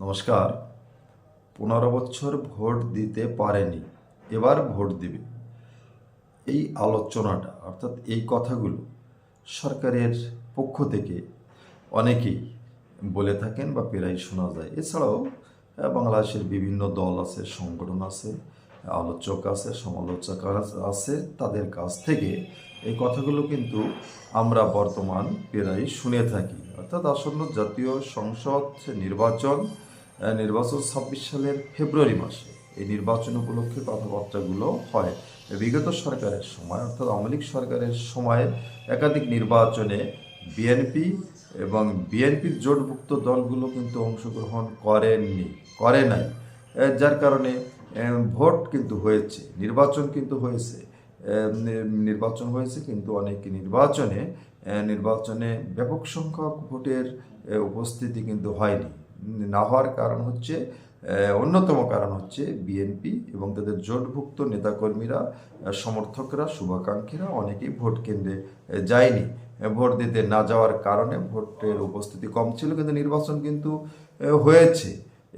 নমস্কার। 15 বছর ভোট দিতে পারেনি, এবার ভোট দিবে, এই আলোচনাটা অর্থাৎ এই কথাগুলো সরকারের পক্ষ থেকে অনেকেই বলে থাকেন বা প্রায় শোনা যায়। এছাড়াও বাংলাদেশের বিভিন্ন দল আছে, সংগঠন আছে, আলোচক আছে, সমালোচক আছে, তাদের কাছ থেকে এই কথাগুলো কিন্তু আমরা বর্তমান প্রায় শুনে থাকি। অর্থাৎ আসন্ন জাতীয় সংসদ নির্বাচন 26 সালের ফেব্রুয়ারি মাসে এই নির্বাচন উপলক্ষে কথাবার্তাগুলো হয়। বিগত সরকারের সময় অর্থাৎ আওয়ামী লীগ সরকারের সময় একাধিক নির্বাচনে বিএনপি এবং বিএনপির জোটভুক্ত দলগুলো কিন্তু অংশগ্রহণ করে নাই। যার কারণে ভোট কিন্তু হয়েছে, নির্বাচন কিন্তু হয়েছে, নির্বাচন হয়েছে, কিন্তু অনেক নির্বাচনে ব্যাপক সংখ্যক ভোটের উপস্থিতি কিন্তু হয়নি। না হওয়ার কারণ হচ্ছে, অন্যতম কারণ হচ্ছে বিএনপি এবং তাদের জোটভুক্ত নেতাকর্মীরা, সমর্থকরা, শুভাকাঙ্ক্ষীরা অনেকেই ভোট কেন্দ্রে যায়নি। ভোট দিতে না যাওয়ার কারণে ভোটের উপস্থিতি কম ছিল, কিন্তু নির্বাচন কিন্তু হয়েছে।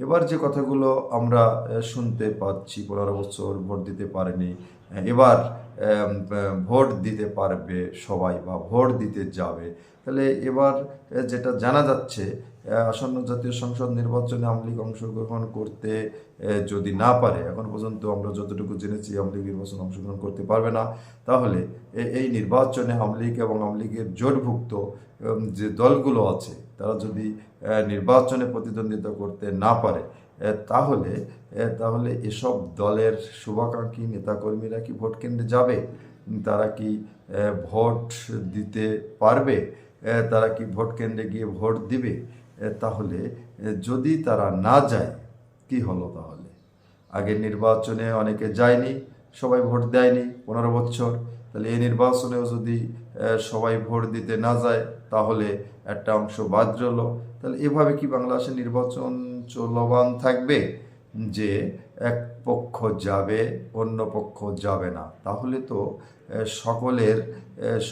এবার যে কথাগুলো আমরা শুনতে পাচ্ছি, 15 বছর ভোট দিতে পারেনি, এবার ভোট দিতে পারবে সবাই বা ভোট দিতে যাবে, তাহলে এবার যেটা জানা যাচ্ছে, আসন্ন জাতীয় সংসদ নির্বাচনে আওয়ামী লীগ অংশগ্রহণ করতে যদি না পারে, এখন পর্যন্ত আমরা যতটুকু জেনেছি আওয়ামী লীগ নির্বাচনে অংশগ্রহণ করতে পারবে না, তাহলে এই নির্বাচনে আওয়ামী লীগ এবং আওয়ামী লীগের জোটভুক্ত যে দলগুলো আছে তারা যদি নির্বাচনে প্রতিদ্বন্দ্বিতা করতে না পারে, তাহলে তাহলে এসব দলের শুভাকাঙ্ক্ষী নেতাকর্মীরা কি ভোট কেন্দ্রে যাবে? তারা কি ভোট দিতে পারবে? তারা কি ভোট কেন্দ্রে গিয়ে ভোট দিবে? তাহলে যদি তারা না যায়, কি হলো তাহলে? আগের নির্বাচনে অনেকে যায়নি, সবাই ভোট দেয়নি 15 বছর, তাহলে এই নির্বাচনেও যদি সবাই ভোট দিতে না যায়, তাহলে একটা অংশ বাদ রইল। তাহলে এভাবে কি বাংলাদেশের নির্বাচন চলমান থাকবে যে এক পক্ষ যাবে, অন্য পক্ষ যাবে না? তাহলে তো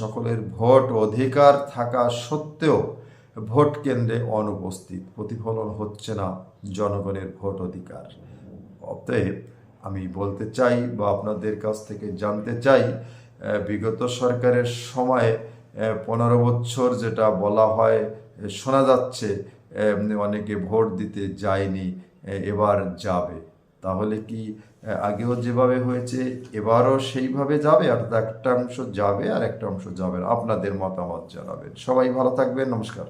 সকলের ভোট অধিকার থাকা সত্ত্বেও ভোট কেন্দ্রে অনুপস্থিত, প্রতিফলন হচ্ছে না জনগণের ভোট অধিকার। অতএব আমি বলতে চাই বা আপনাদের কাছ থেকে জানতে চাই, বিগত সরকারের সময়ে 15 বছর যেটা বলা হয়, শোনা যাচ্ছে অনেকে ভোট দিতে যায়নি, এবার যাবে, তাহলে কি আগেও যেভাবে হয়েছে এবারও সেইভাবে যাবে? অর্থাৎ একটা অংশ যাবে আর একটা অংশ যাবে না? আপনাদের মতামত জানাবেন। সবাই ভালো থাকবেন। নমস্কার।